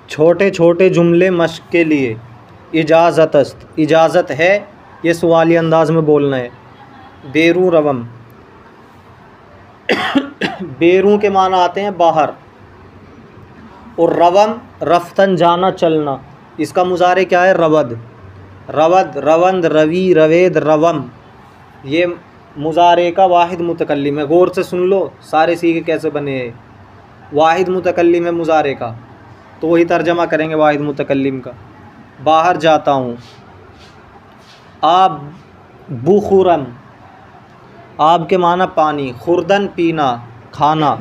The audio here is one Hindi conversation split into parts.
छोटे छोटे जुमले मश्क के लिए इजाज़तस्त, इजाज़त है, ये सवाली अंदाज में बोलना है। बेरू रवम, बेरू के माना आते हैं बाहर, और रवम रफ्तन जाना चलना, इसका मुज़ारे क्या है रवद, रवद रवंद रवी रवेद रवम, ये मुज़ारे का वाहिद मुतकल्लिम है। गौर से सुन लो सारे सीखे कैसे बने हैं। वाहिद मुतकल्लिम है मुज़ारे का, तो वही तर्जमा करेंगे वाहिद मुतकल्लिम का। बाहर जाता हूँ, आब बुखुरम, आब के माना पानी, खुरदन पीना खाना,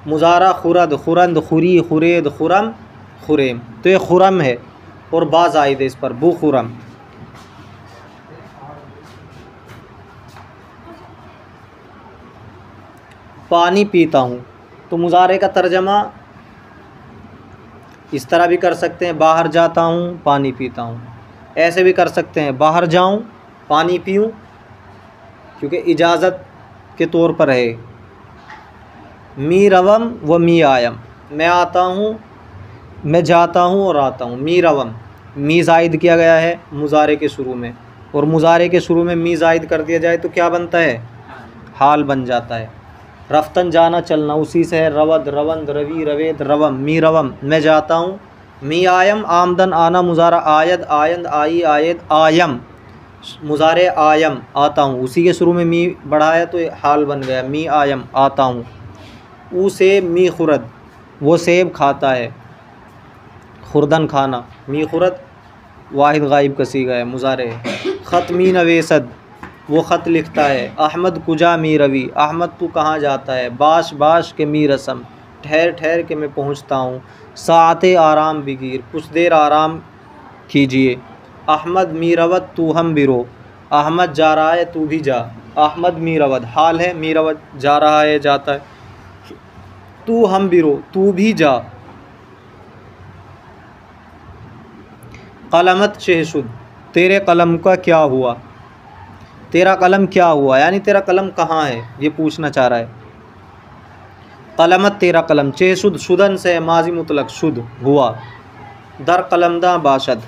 मुज़ारा खुरद खुरंद खुरी खुरेद खुरम खुरेम, तो ये खुरम है और बाज़ आयद है इस पर, बुखुरम। पानी पीता हूँ, तो मुज़ारे का तर्जमा इस तरह भी कर सकते हैं, बाहर जाता हूँ पानी पीता हूँ। ऐसे भी कर सकते हैं, बाहर जाऊँ पानी पीऊँ, क्योंकि इजाज़त के तौर पर है। मी रवम व मी आयम, मैं आता हूँ, मैं जाता हूँ और आता हूँ। मी रवम, मी ज़ायद किया गया है मुज़ारे के शुरू में, और मुज़ारे के शुरू में मी ज़ायद कर दिया जाए तो क्या बनता है, हाल बन जाता है। रफ्तन जाना चलना, उसी से है रवद रवंद रवी रवेद रवम। मी रवम, मैं जाता हूँ। मी आयम, आमदन आना, मुज़ारा आयद आयंद आई आयद आयम, मुज़ारे आयम आता हूँ, उसी के शुरू में मी बढ़ाया तो हाल बन गया। मी आयम आता हूँ। ऊ सेब मी खुरद, वो सेब खाता है, खुरदन खाना। मी खुरद वाहिद गायब का सीगा है, मुज़ारे है। ख़त मी नवेसद, वो ख़त लिखता है। अहमद कुजा मी रवी, अहमद तू कहाँ जाता है। बाश बाश के मी रसम, ठहर ठहर के मैं पहुँचता हूँ। साते आराम बिगीर, कुछ देर आराम कीजिए। अहमद मी रवद तू हम बिरो, अहमद जा रहा है तू भी जा। अहमद मी रवद हाल है, मी रवद जा रहा है जाता है। तू हम बिरो, तू भी जा। कलमत शहशुद, तेरे कलम का क्या हुआ, तेरा कलम क्या हुआ, यानी तेरा कलम कहाँ है, ये पूछना चाह रहा है। कलमत तेरा कलम, चेशुद शुदन से माजी मुतलक, शुद हुआ। दर कलमदा बाशद,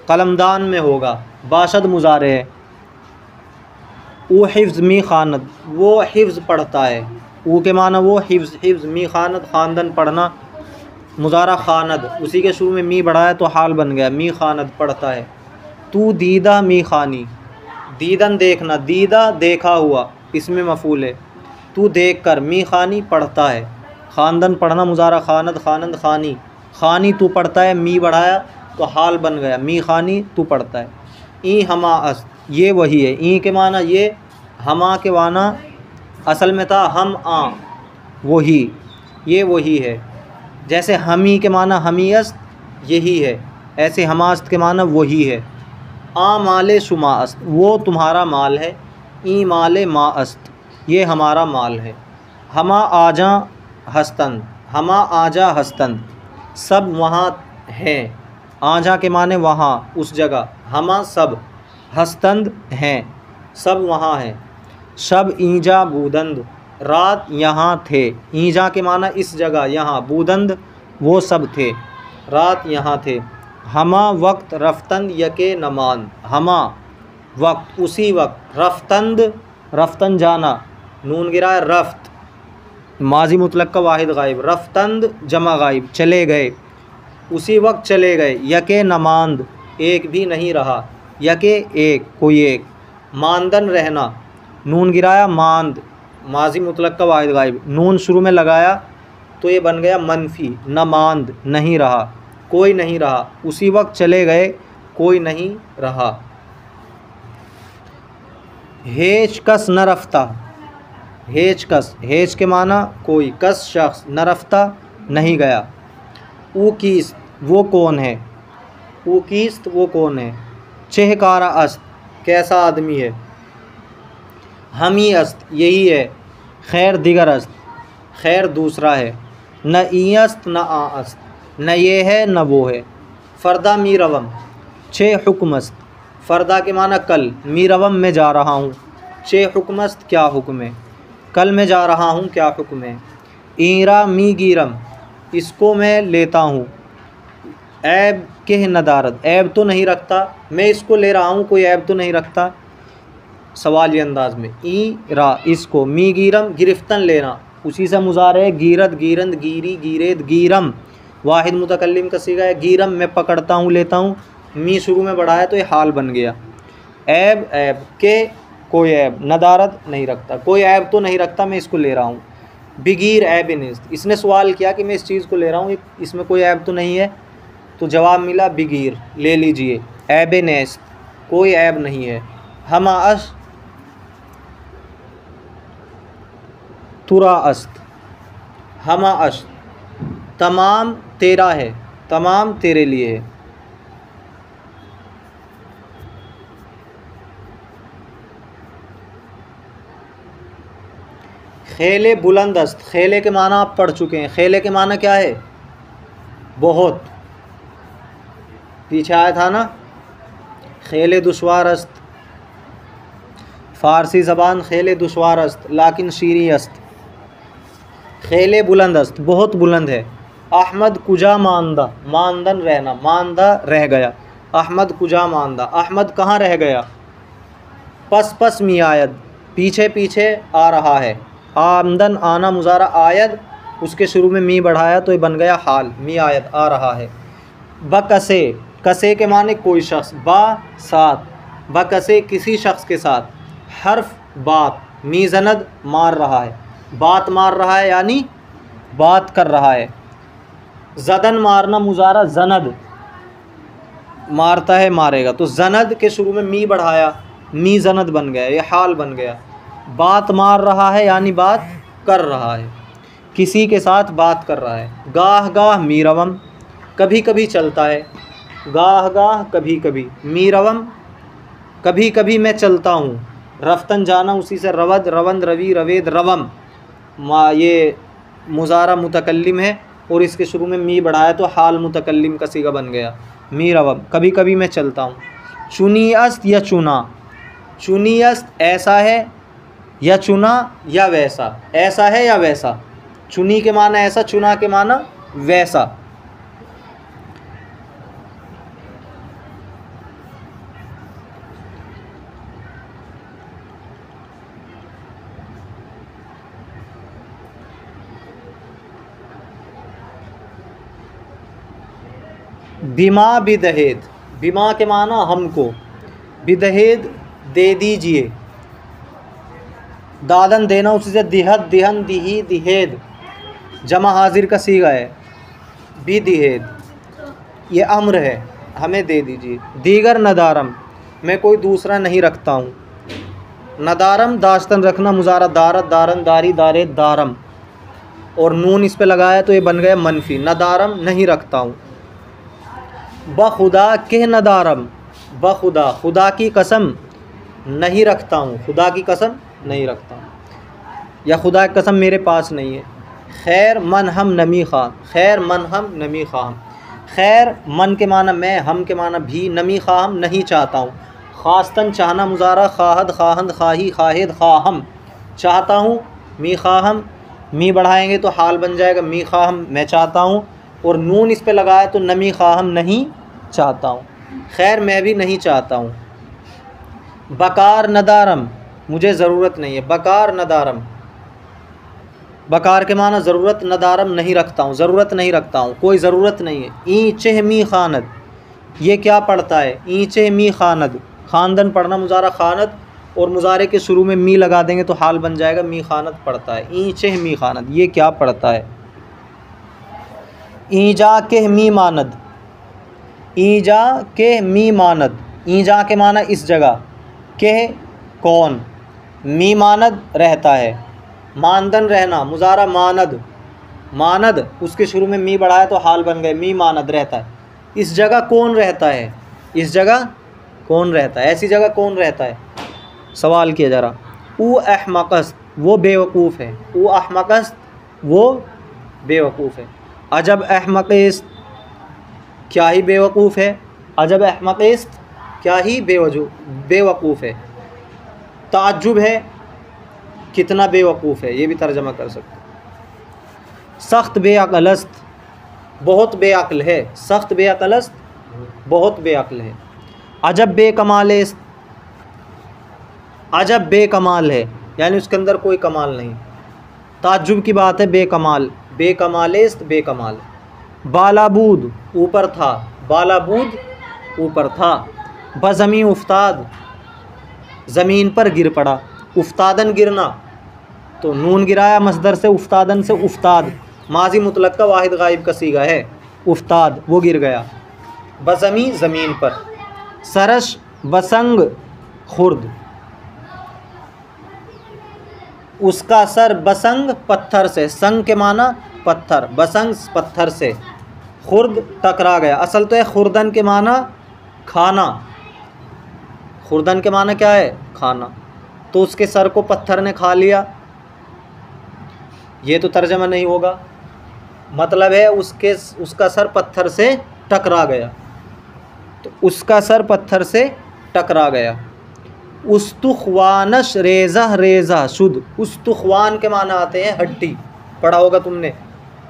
कलमदान में होगा, बाशद मुज़ारे है। वो हिफ्ज़ मी खानद, वो हिफ्ज़ पढ़ता है। वो के माना वो हिफ्ज़, हिफ्ज़ मी खानद ख़ानदन पढ़ना, मुज़ारा खानद, उसी के शुरू में मी बढ़ाया तो हाल बन गया। मी खानद पढ़ता है। तू दीदा मी खानी, दीदन देखना, दीदा देखा हुआ, इसमें मफ़ूल है। तू देख कर, मी खानी पढ़ता है, ख़ानदन पढ़ना, मुज़ारा खानद खानंद खानी, खानी तू पढ़ता है, मी बढ़ाया तो हाल बन गया। मी खानी तू पढ़ता है। ई हमा अस, ये वही है। ई के माना ये, हमा के माना असल में था हम आ, वही, ये वही है। जैसे हमी के माना हमी अस्त, यही है, ऐसे हमास्त के माना वही है। आ माले शुमा अस्त, वो तुम्हारा माल है। ई माले मा अस्त, ये हमारा माल है। हमा आजा हस्तंद, हमा आजा हस्तंद, सब वहाँ हैं। आजा के माने वहाँ, उस जगह। हमा सब, हस्तंद हैं, सब वहाँ हैं। शब ईजा बूदंद, रात यहाँ थे। ईजा के माना इस जगह, यहाँ। बूदंद वो सब थे, रात यहाँ थे। हमा वक्त रफ्तंद यके नमान, हमा वक्त उसी वक्त। रफ्तंद रफ्तन जाना, नून गिरा है, रफ्त माजी मुतलक का वाहिद गायब। रफ्तंद जमा गायब, चले गए, उसी वक्त चले गए। यके नमांद, एक भी नहीं रहा। यके एक, कोई एक। मानदन रहना, नून गिराया मांद, माजी मुतलक का वाहिद गायब। नून शुरू में लगाया तो ये बन गया मनफी, न मांद, नहीं रहा, कोई नहीं रहा। उसी वक्त चले गए, कोई नहीं रहा। हेच कस न रफ्ता, हेच कस, हेच के माना कोई, कस शख्स, न रफ्ता नहीं गया। ऊ कीस्त, वो कौन है। ऊ कीस्त, वो कौन है। चहकारा अस्त, कैसा आदमी है। हमी अस्त, यही है। खैर दिगर अस्त, खैर दूसरा है। न ई अस्त न आ अस्त, न ये है न वो है। फ़रदा मी रवम, छः हुक्मस्त, फ़रदा के माना कल। मी रवम में जा रहा हूँ। छः हुक्मस्त, क्या हुक्म है। कल मैं जा रहा हूँ, क्या हुक्म है। ईरा मी गिरम, इसको मैं लेता हूँ। ऐब के नदारत, ऐब तो नहीं रखता, मैं इसको ले रहा हूँ, कोई ऐब तो नहीं रखता। सवाली अंदाज में ई रा, इसको मी गिरम गिरफ्तन लेना, उसी से मुज़ारे है गिरत गिरंद गिरी गिरेद गिरम, वाहिद मुतकल्लिम का सीगा है गिरम, मैं पकड़ता हूँ लेता हूँ, मी शुरू में बढ़ाया तो ये हाल बन गया। ऐब ऐब के कोई ऐब, नदारत नहीं रखता, कोई ऐब तो नहीं रखता, मैं इसको ले रहा हूँ। बिगीर ऐब निस्त, इसने सवाल किया कि मैं इस चीज़ को ले रहा हूँ, इसमें कोई ऐब तो नहीं है, तो जवाब मिला बिगीर, ले लीजिए। ऐब नेस्त, कोई ऐब नहीं है। हमा अस तुरा अस्त, हमा अस, तमाम तेरा है, तमाम तेरे लिए है। खेले बुलंद अस्त, खेले के माना आप पढ़ चुके हैं, खेले के माना क्या है? बहुत, पीछे आया था ना। खेले दुश्वार अस्त, फ़ारसी ज़बान खेले दुश्वार अस्त लाकिन शीरी अस्त। खेले बुलंद अस्त, बहुत बुलंद है। अहमद कुजा मानदा, मानदन रहना, मानदा रह गया। अहमद कुजा मानदा, अहमद कहाँ रह गया? पस पस मी आयद, पीछे पीछे आ रहा है। आमदन आना मुजारा, आयद उसके शुरू में मी बढ़ाया तो ये बन गया हाल, मी आयद आ रहा है। बकसे, कसे के माने कोई शख्स, बा साथ, बकसे किसी शख्स के साथ। हर्फ बात, मी जनद मार रहा है, बात मार रहा है यानी बात कर रहा है। जदन मारना मुजारा, जनद मारता है मारेगा, तो जनद के शुरू में मी बढ़ाया, मी जनद बन गया, ये हाल बन गया। बात मार रहा है यानी बात कर रहा है, किसी के साथ बात कर रहा है। गाह गाह मीरवम, कभी कभी चलता है। गाह गाह कभी कभी, मीरवम कभी कभी मैं चलता हूँ। रफ्तन जाना, उसी से रवद रवंद रवि रवेद रवम, ये मुजारा मुतकल्लिम है और इसके शुरू में मी बढ़ाया तो हाल मुतकल्लिम का सीगा बन गया। मीरवम कभी कभी मैं चलता हूँ। चुनी अस्त या चुना, चुनी अस्त ऐसा है या चुना या वैसा, ऐसा है या वैसा। चुनी के माना ऐसा, चुना के माना वैसा। बिमा बिदहेद, बिमा के माना हमको, बिदहेद दे दीजिए। दादन देना, उसी से दिहद दिहन दिही दिहेद, जमा हाजिर का सीगा है। बी दिहेद ये अम्र है, हमें दे दीजिए। दीगर नदारम, मैं कोई दूसरा नहीं रखता हूँ। नदारम दास्तन रखना मुजारा, दारत दारन दारी दारे दारम, और नून इस पे लगाया तो ये बन गया मनफी। नदारम नहीं रखता हूँ। बखुदा के नदारम, बखुदा खुदा की कसम नहीं रखता हूँ, खुदा की कसम नहीं रखता हूँ, या खुदा की कसम मेरे पास नहीं है। खैर मन हम नमी खा, खैर मन हम नमी खाम, खैर मन के माना मैं, हम के माना भी, नमी खाम नहीं चाहता हूँ। खास्तन चाहना मुजारा, खाहद खाहंद खाही खाहिद खाहम चाहता हूँ। मी खाहम, मी बढ़ाएंगे तो हाल बन जाएगा, मी खाहम मैं चाहता हूँ, और नून इस पे लगाया तो नमी खाहम नहीं चाहता हूँ। खैर मैं भी नहीं चाहता हूँ। बकार नदारम, मुझे ज़रूरत नहीं है। बकार नदारम, बकार के माना ज़रूरत, नदारम नहीं रखता हूँ, ज़रूरत नहीं रखता हूँ, कोई ज़रूरत नहीं है। ई चह मी खानद, ये क्या पढ़ता है? ई चह मी खानद, ख़ानदन पढ़ना मुजारा खानद, और मुजारे के शुरू में मी लगा देंगे तो हाल बन जाएगा, मी खानद पढ़ता है। ई चह मी खानद, ये क्या पढ़ता है? ईजा के मी मानद, ईजा के मी मानद, ईजा के माना इस जगह, के कौन, मी मानद रहता है। मानदन रहना मुजारा, मानद, मानद उसके शुरू में मी बढ़ाया तो हाल बन गए, मी मानद रहता है। इस जगह कौन रहता है? इस जगह कौन रहता है? ऐसी जगह कौन रहता है? सवाल किया जा रहा। ऊ अहमकस्त, वो बेवकूफ़ है। ऊ अहमकस्त, वो बेवकूफ़ है। अजब अहमक़िस्त, क्या ही बेवकूफ़ है। अजब अहमक़िस्त, क्या ही बेवकूफ़ है। ताज्जुब है, कितना बेवकूफ़ है, ये भी तर्जमा कर सकते। सख्त बेअक़लस्त, बहुत बेअक्ल है, सख्त बेअक्ल अस्त, बहुत बेअक्ल है। अजब बेकमाल है, अजब बेकमाल है यानी उसके अंदर कोई कमाल नहीं, ताज्जुब की बात है, बेकमाल, बेकमालेस्त बेकमाल। बालाबूद ऊपर था, बालाबूद ऊपर था। बज़मी उफ्ताद ज़मीन पर गिर पड़ा, उफ्तादन गिरना, तो नून गिराया मसदर से, उफ्तादन से उफ्ताद माजी मुतलक का वाहिद गायब का सीगा है, उफ्ताद वो गिर गया। बज़मी ज़मीन पर। सरश बसंग खुर्द, उसका सर बसंग पत्थर से, संग के माना पत्थर, बसंग पत्थर से, खुर्द टकरा गया। असल तो है खुर्दन के माना खाना, खुर्दन के माना क्या है, खाना, तो उसके सर को पत्थर ने खा लिया, ये तो तर्जमा नहीं होगा, मतलब है उसका सर पत्थर से टकरा गया, तो उसका सर पत्थर से टकरा गया। उस्तुख्वानश रेज़ा रेज़ा शुद्ध, उस्तुख्वान के माना आते हैं हड्डी, पढ़ा होगा तुमने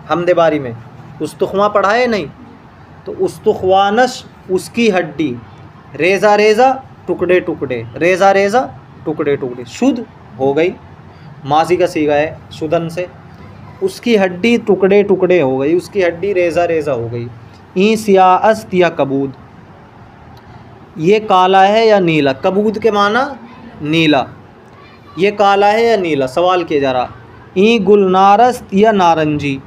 हमदे बारी में, उस्तुख्वा पढ़ा है नहीं, तो उस्तुख्वानश उसकी हड्डी, रेज़ा रेज़ा टुकड़े टुकड़े, रेज़ा रेज़ा टुकड़े टुकड़े, शुद्ध हो गई, माजी का सीगा है शुदन से, उसकी हड्डी टुकड़े टुकड़े हो गई, उसकी हड्डी रेज़ा रेज़ा हो गई। ई सियाअस्त या कबूद, ये काला है या नीला, कबूद के माना नीला, ये काला है या नीला, सवाल किया जा रहा। ई गुलनारस्त या नारंगी,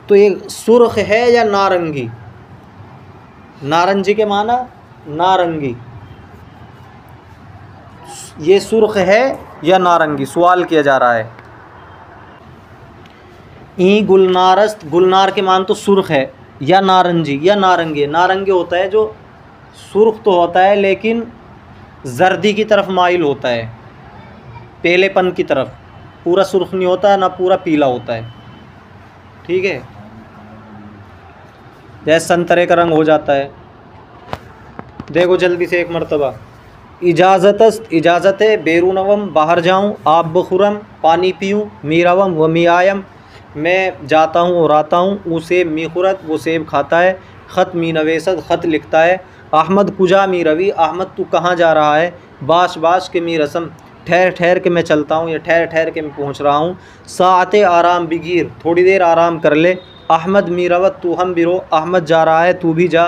तो ये सुर्ख है या नारंगी, नारंगी के माना नारंगी, ये सुर्ख है या नारंगी, सवाल किया जा रहा है। ई गुलनारस्त, गुलनार के मान तो सुर्ख है, या नारंगी या नारंगी, नारंगी होता है जो सुर्ख तो होता है लेकिन जर्दी की तरफ माइल होता है, पीलेपन की तरफ, पूरा सुर्ख नहीं होता है ना पूरा पीला होता है, ठीक है, जैसे संतरे का रंग हो जाता है। देखो जल्दी से एक मरतबा, इजाज़तस्त इजाज़त है, बेरूनवम बाहर जाऊँ, आप बखुरम पानी पीऊँ, मीरावम व मियायम मैं जाता हूँ और आता हूँ, वो सेब मी खुरत वो सेब खाता है, ख़त मी नवेसत ख़त लिखता है, अहमद कुजा मी रवि अहमद तू कहाँ जा रहा है, बाश बाश के मी रसम ठहर ठहर के मैं चलता हूँ या ठहर ठहर के मैं पहुँच रहा हूँ, साते आराम बिगीर थोड़ी देर आराम कर ले, अहमद मी रवत तू हम बिरो अहमद जा रहा है तू भी जा,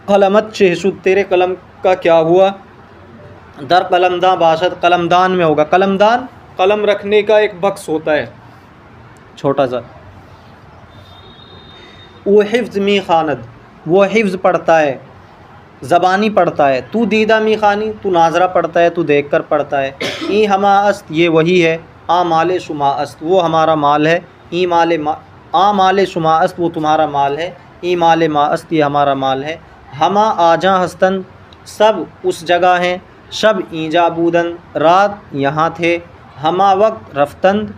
कलमत चेहसुद तेरे कलम का क्या हुआ, दर कलमदान बाशद कलमदान में होगा, कलमदान कलम रखने का एक बक्स होता है छोटा सा। वो हिफ्ज़ मी खानद वो हिफ्ज़ पढ़ता है, ज़बानी पढ़ता है, तू दीदा मी खानी तू नाजरा पढ़ता है, तू देख कर पढ़ता है। ई हमा अस्त ये वही है, आ माल शुमा अस्त वो हमारा माल है, ई माल आ माल शुमा अस्त वो तुम्हारा माल है, ई माल मा अस्त ये हमारा माल है। हमा आजा हस्तन सब उस जगह हैं, शब ईजाबूदन रात यहाँ थे, हमा वक्त रफ्तंद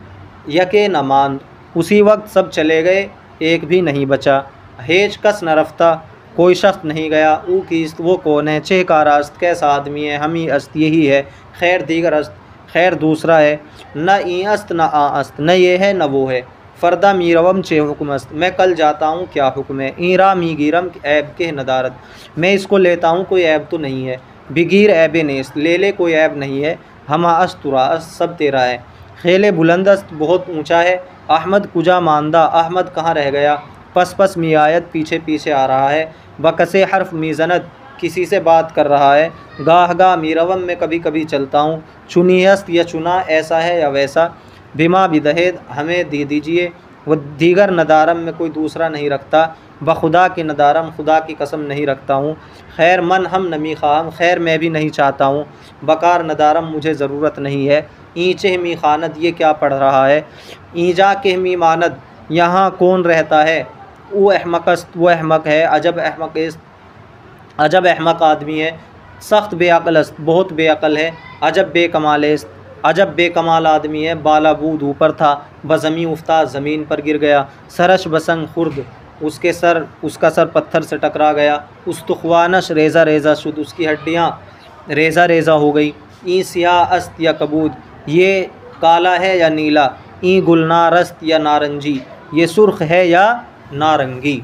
यके नमांद उसी वक्त सब चले गए एक भी नहीं बचा, हेज कस न रफ्ता कोई शख्स नहीं गया, ऊ कीस्त वो कौन है, चह का रास्त कैसा आदमी है, हमी अस्त यही है, खैर दीगर अस्त खैर दूसरा है, न ई अस्त न आ अस्त न ये है न वो है, फ़रदा मीरवम चे हुक्म अस्त मैं कल जाता हूँ क्या हुक्म है, ईरा मी गिरम ऐब के नदारत मैं इसको लेता हूँ कोई ऐब तो नहीं है, बिगीर ऐब नेस्त ले ले कोई ऐब नहीं है, हमा अस्त तुरा अस्त सब तेरा है, खेले बुलंदस्त बहुत ऊँचा है, अहमद कुजा मानदा अहमद कहाँ रह गया, पस पस मी आयत पीछे पीछे आ रहा है, बकसे हर्फ मीज़नत किसी से बात कर रहा है, गाह गाह मीरवम में कभी कभी चलता हूँ, चुनीहस्त या चुना ऐसा है या वैसा, बिमा बिदहेद हमें दे दीजिए, वह दीगर नदारम में कोई दूसरा नहीं रखता, बखुदा के नदारम खुदा की कसम नहीं रखता हूँ, खैर मन हम नमी खाम खैर मैं भी नहीं चाहता हूँ, बकार नदारम मुझे ज़रूरत नहीं है, ईचे मी खानत ये क्या पढ़ रहा है, ईजा के मी मानद यहाँ कौन रहता है, वो अहमकस्त वो अहमक है, अजब अहमक आदमी है, सख्त बेअक़लस्त बहुत बेअक़ल है, अजब बेकमालेस्त अजब बेकमाल आदमी है, बालाबूद ऊपर था, बज़मी उफ्ता ज़मीन पर गिर गया, सरश बसंग खुर्द उसका सर पत्थर से टकरा गया, उस्तुख्वानश रेज़ा रेज़ा शुद्ध उसकी हड्डियाँ रेज़ा रेज़ा हो गई, ई सिया अस्त या कबूद ये काला है या नीला, ई गुलनारस्त या नारंगी, ये सुर्ख है या नारंगी।